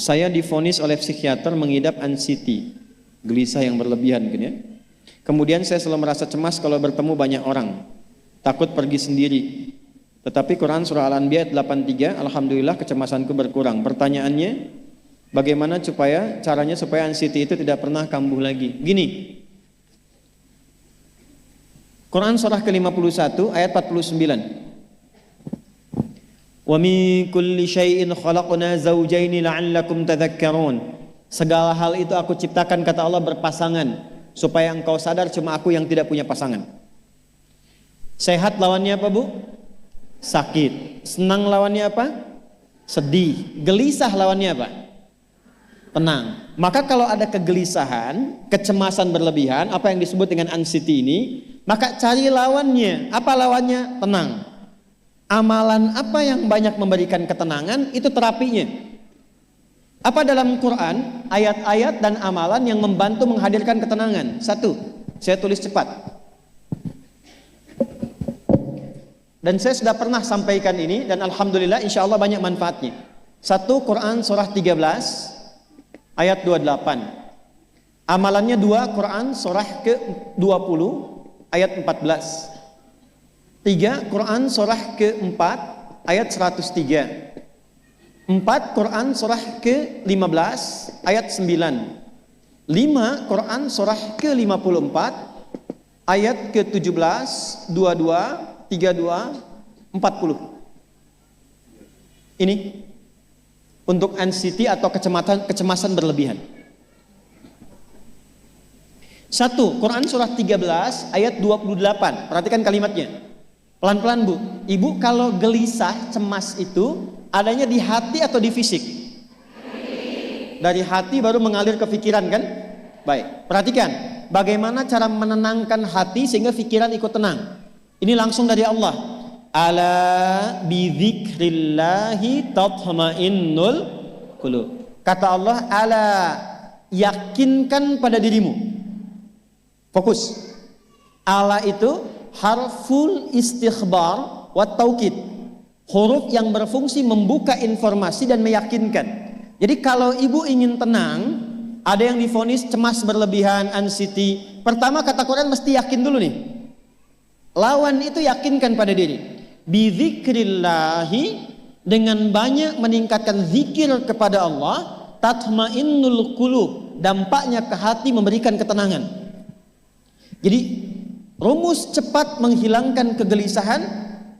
Saya divonis oleh psikiater mengidap anxiety, gelisah yang berlebihan mungkin ya. Kemudian saya selalu merasa cemas kalau bertemu banyak orang, takut pergi sendiri. Tetapi Quran surah Al-Anbiya ayat 83, alhamdulillah kecemasanku berkurang. Pertanyaannya, bagaimana caranya supaya anxiety itu tidak pernah kambuh lagi? Gini, Quran surah ke-51 ayat 49. Wa min kulli syai'in khalaqna zawjaini la'allakum tadhakkarun. Segala hal itu aku ciptakan, kata Allah, berpasangan, supaya engkau sadar cuma aku yang tidak punya pasangan. Sehat lawannya apa, Bu? Sakit. Senang lawannya apa? Sedih. Gelisah lawannya apa? Tenang. Maka kalau ada kegelisahan, kecemasan berlebihan, apa yang disebut dengan anxiety ini, maka cari lawannya. Apa lawannya? Tenang. Amalan apa yang banyak memberikan ketenangan, itu terapinya. Apa dalam Quran ayat-ayat dan amalan yang membantu menghadirkan ketenangan? Satu, saya tulis cepat. Dan saya sudah pernah sampaikan ini dan alhamdulillah insya Allah banyak manfaatnya. Satu, Quran surah 13 ayat 28. Amalannya dua, Quran surah ke-20 ayat 14. Tiga, Quran surah ke-4 ayat 103. 4, Quran surah ke-15 ayat 9. 5, Quran surah ke-54 ayat ke-17, 22, 32, 40. Ini untuk anxiety atau kecemasan berlebihan. Satu, Quran surah 13 ayat 28. Perhatikan kalimatnya. Pelan-pelan, Bu. Ibu kalau gelisah, cemas itu adanya di hati atau di fisik? Dari hati baru mengalir ke pikiran, kan? Baik, perhatikan bagaimana cara menenangkan hati sehingga pikiran ikut tenang. Ini langsung dari Allah. Ala bidzikrillahi tatma'innul qulub. Kata Allah, ala, yakinkan pada dirimu. Fokus. Ala itu harful istikhbar wa taukid. Huruf yang berfungsi membuka informasi dan meyakinkan. Jadi kalau ibu ingin tenang, ada yang divonis cemas berlebihan, anxiety. Pertama kata Quran mesti yakin dulu nih. Lawan itu yakinkan pada diri. Bidzikrillahi, dengan banyak meningkatkan zikir kepada Allah, tatmainnul qulub, dampaknya ke hati memberikan ketenangan. Jadi rumus cepat menghilangkan kegelisahan,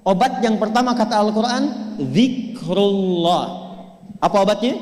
obat yang pertama kata Al-Quran, zikrullah. Apa obatnya?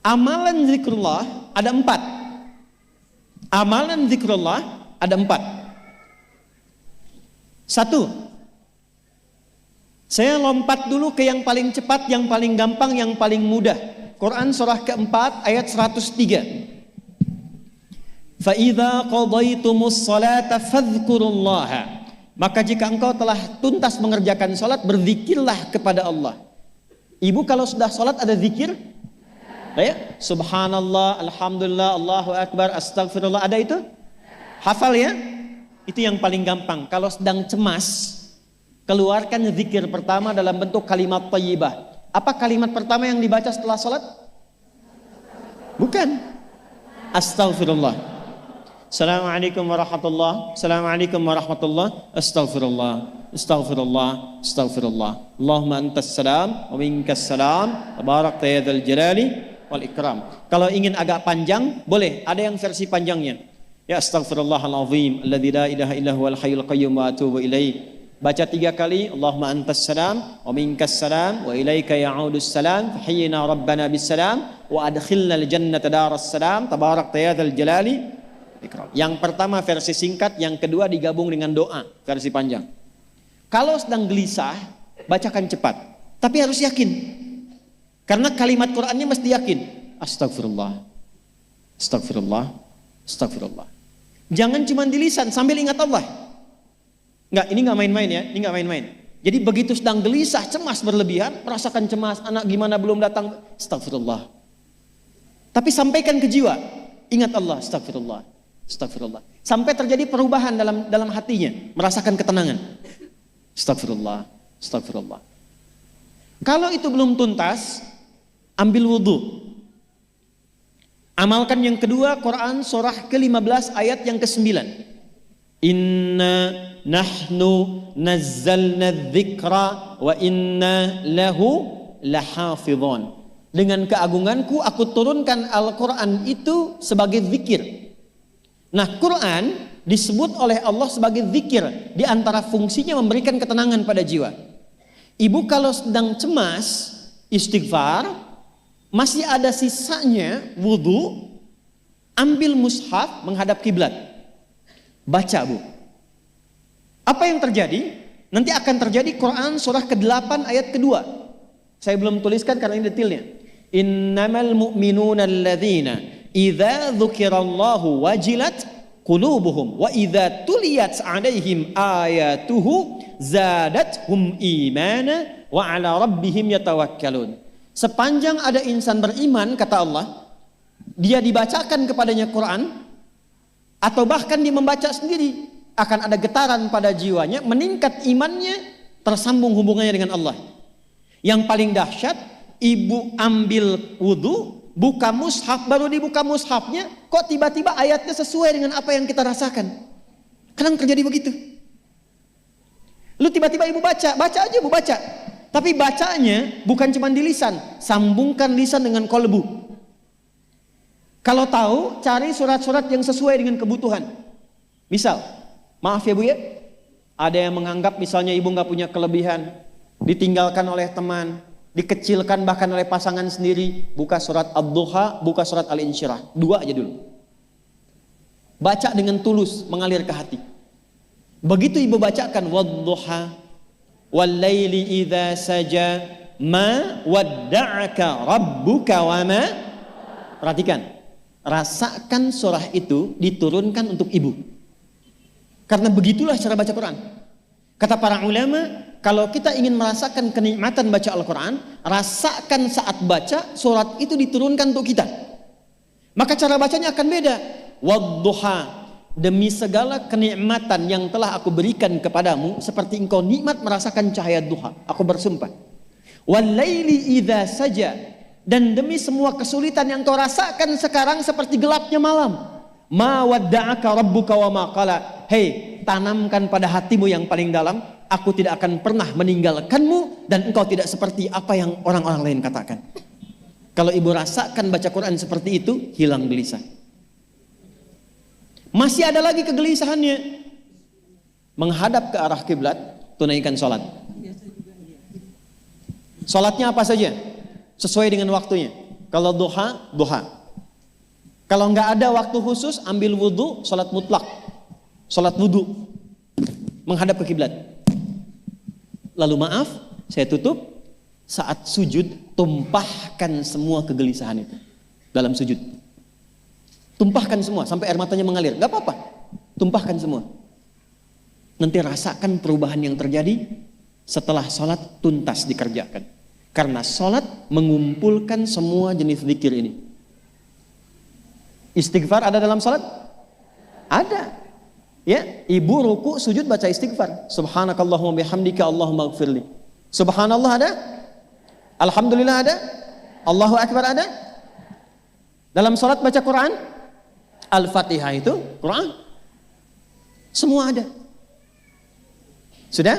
Amalan zikrullah ada 4. Amalan zikrullah ada 4. Satu, saya lompat dulu ke yang paling cepat, yang paling gampang, yang paling mudah. Quran surah ke-4 ayat 103. فَإِذَا قَضَيْتُمُ الصَّلَاةَ فَاذْكُرُوا اللَّهَ. Maka jika engkau telah tuntas mengerjakan salat, berzikirlah kepada Allah. Ibu kalau sudah salat ada zikir? Ya? Subhanallah, alhamdulillah, Allahu akbar, astagfirullah, ada itu? Hafal ya? Itu yang paling gampang. Kalau sedang cemas, keluarkan zikir pertama dalam bentuk kalimat thayyibah. Apa kalimat pertama yang dibaca setelah salat? Bukan. Astagfirullah. Assalamualaikum warahmatullah. Assalamualaikum warahmatullah. Astaghfirullah. Astaghfirullah. Astaghfirullah. Allahumma antas salam wa minkas salam. Tabarakta ya dzal jalali wal ikram. Kalau ingin agak panjang, boleh. Ada yang versi panjangnya. Ya astaghfirullahalazim alladzi la ilaha illa huwal hayyul qayyum wa atubu ilaih. Baca 3 kali, Allahumma antas salam wa minkas salam wa ilaika ya'udus salam fahayyina rabbana bis salam wa adkhilnal jannata daras salam tabarakta ya dzal jalali ikram. Yang pertama versi singkat, yang kedua digabung dengan doa versi panjang. Kalau sedang gelisah, bacakan cepat, tapi harus yakin. Karena kalimat Qur'annya mesti yakin. Astagfirullah. Astagfirullah. Astagfirullah. Jangan cuma di lisan sambil ingat Allah. Enggak, ini enggak main-main ya, ini enggak main-main. Jadi begitu sedang gelisah, cemas berlebihan, merasakan cemas, anak gimana belum datang, astagfirullah. Tapi sampaikan ke jiwa, ingat Allah, astagfirullah, astagfirullah. Sampai terjadi perubahan dalam hatinya, merasakan ketenangan. Astagfirullah, astagfirullah. Kalau itu belum tuntas, ambil wudu. Amalkan yang kedua, Quran surah ke-15 ayat yang ke-9. Inna nahnu nazzalna dzikra wa inna lahu lahafidhun. Dengan keagunganku aku turunkan Al-Quran itu sebagai zikir. Nah, Quran disebut oleh Allah sebagai zikir. Di antara fungsinya memberikan ketenangan pada jiwa. Ibu kalau sedang cemas, istighfar, masih ada sisanya wudu, ambil mushaf menghadap kiblat. Baca, Bu. Apa yang terjadi? Nanti akan terjadi Quran surah ke-8 ayat kedua. Saya belum tuliskan karena ini detailnya. Innamal mu'minuna alladzina idza dzukirallahu wajilat qulubuhum wa idza tuliyat 'alaihim ayatuhu zadathum imana wa 'ala rabbihim yatawakkalun. Sepanjang ada insan beriman, kata Allah, dia dibacakan kepadanya Quran atau bahkan dia membaca sendiri, akan ada getaran pada jiwanya, meningkat imannya, tersambung hubungannya dengan Allah. Yang paling dahsyat, ibu ambil wudu, buka mushaf, baru dibuka mushafnya, kok tiba-tiba ayatnya sesuai dengan apa yang kita rasakan. Kadang terjadi begitu. Lu tiba-tiba ibu baca aja ibu baca. Tapi bacanya bukan cuma di lisan, sambungkan lisan dengan kolbu. Kalau tahu, cari surat-surat yang sesuai dengan kebutuhan. Misal, maaf ya Bu ya, ada yang menganggap misalnya ibu nggak punya kelebihan, ditinggalkan oleh teman, dikecilkan bahkan oleh pasangan sendiri, buka surat Ad-Duha, buka surat Al-Insyirah, 2 aja dulu. Baca dengan tulus, mengalir ke hati. Begitu ibu bacakan Wad-Duha wal-laili idza saja ma wadda'aka rabbuka wa ma. Perhatikan, rasakan surah itu diturunkan untuk ibu. Karena begitulah cara baca Quran. Kata para ulama, kalau kita ingin merasakan kenikmatan baca Al-Quran, rasakan saat baca, surat itu diturunkan untuk kita. Maka cara bacanya akan beda. Wadduha, demi segala kenikmatan yang telah aku berikan kepadamu, seperti engkau nikmat merasakan cahaya duha, aku bersumpah. Walaili idza saja, dan demi semua kesulitan yang kau rasakan sekarang seperti gelapnya malam. Ma wadda'aka rabbuka wa ma qala. Hei, tanamkan pada hatimu yang paling dalam, aku tidak akan pernah meninggalkanmu dan engkau tidak seperti apa yang orang-orang lain katakan. Kalau ibu rasakan baca Quran seperti itu, hilang gelisah. Masih ada lagi kegelisahannya, menghadap ke arah kiblat, tunaikan sholat. Sholatnya apa saja? Sesuai dengan waktunya. Kalau duha, duha. Kalau nggak ada waktu khusus, ambil wudhu, sholat mutlak, sholat wudhu, menghadap ke kiblat. Lalu maaf, saya tutup, saat sujud, tumpahkan semua kegelisahan itu dalam sujud. Tumpahkan semua, sampai air matanya mengalir, nggak apa-apa, tumpahkan semua. Nanti rasakan perubahan yang terjadi setelah sholat tuntas dikerjakan. Karena sholat mengumpulkan semua jenis zikir ini. Istighfar ada dalam salat? Ada. Ya, ibu ruku sujud baca istighfar. Subhanakallahumma bihamdika Allahumma ighfirli. Subhanallah ada? Alhamdulillah ada? Allahu akbar ada? Dalam salat baca Quran? Al-Fatihah itu Quran. Semua ada. Sudah?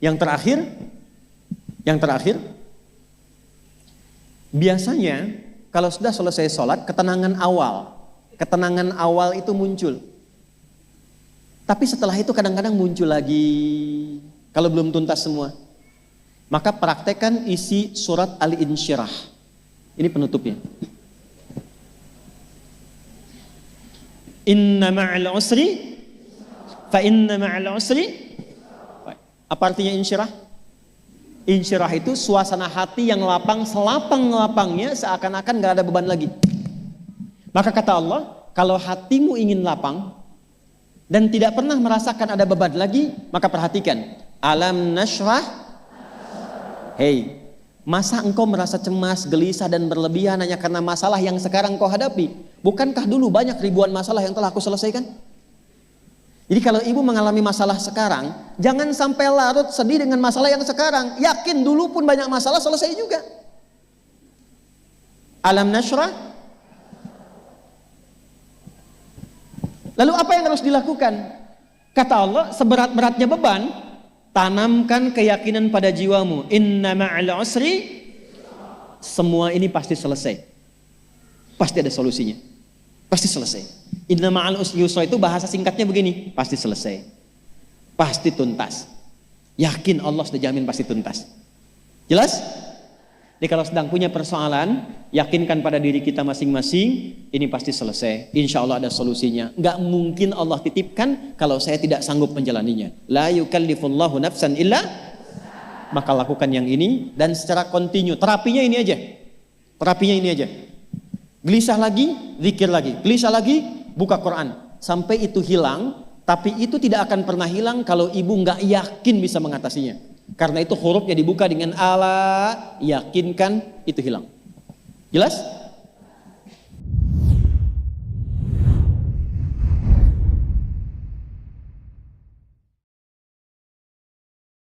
Yang terakhir biasanya kalau sudah selesai sholat, ketenangan awal itu muncul. Tapi setelah itu kadang-kadang muncul lagi, kalau belum tuntas semua. Maka praktekkan isi surat Al-Insyirah. Ini penutupnya. Inna ma'al usri, fa inna ma'al usri. Apa artinya insyirah? Insyirah itu suasana hati yang lapang, selapang-lapangnya seakan-akan gak ada beban lagi. Maka kata Allah, kalau hatimu ingin lapang dan tidak pernah merasakan ada beban lagi, maka perhatikan. Alam nashrah. Hei, masa engkau merasa cemas, gelisah dan berlebihan hanya karena masalah yang sekarang kau hadapi? Bukankah dulu banyak ribuan masalah yang telah aku selesaikan? Jadi kalau ibu mengalami masalah sekarang, jangan sampai larut sedih dengan masalah yang sekarang. Yakin dulu pun banyak masalah selesai juga. Alam nashrah. Lalu apa yang harus dilakukan? Kata Allah, seberat-beratnya beban, tanamkan keyakinan pada jiwamu. Inna ma'al usri, semua ini pasti selesai. Pasti ada solusinya. Pasti selesai. Inna ma'al usri yusra itu bahasa singkatnya begini, pasti selesai. Pasti tuntas. Yakin Allah sudah jamin pasti tuntas. Jelas? Jadi kalau sedang punya persoalan, yakinkan pada diri kita masing-masing, ini pasti selesai. Insya Allah ada solusinya. Nggak mungkin Allah titipkan kalau saya tidak sanggup menjalaninya. La yukallifullahu nafsan illa, maka lakukan yang ini dan secara kontinu. Terapinya ini aja. Terapinya ini aja. Gelisah lagi, zikir lagi. Gelisah lagi, buka Quran. Sampai itu hilang, tapi itu tidak akan pernah hilang kalau ibu nggak yakin bisa mengatasinya. Karena itu hurufnya dibuka dengan ala, yakinkan, itu hilang. Jelas?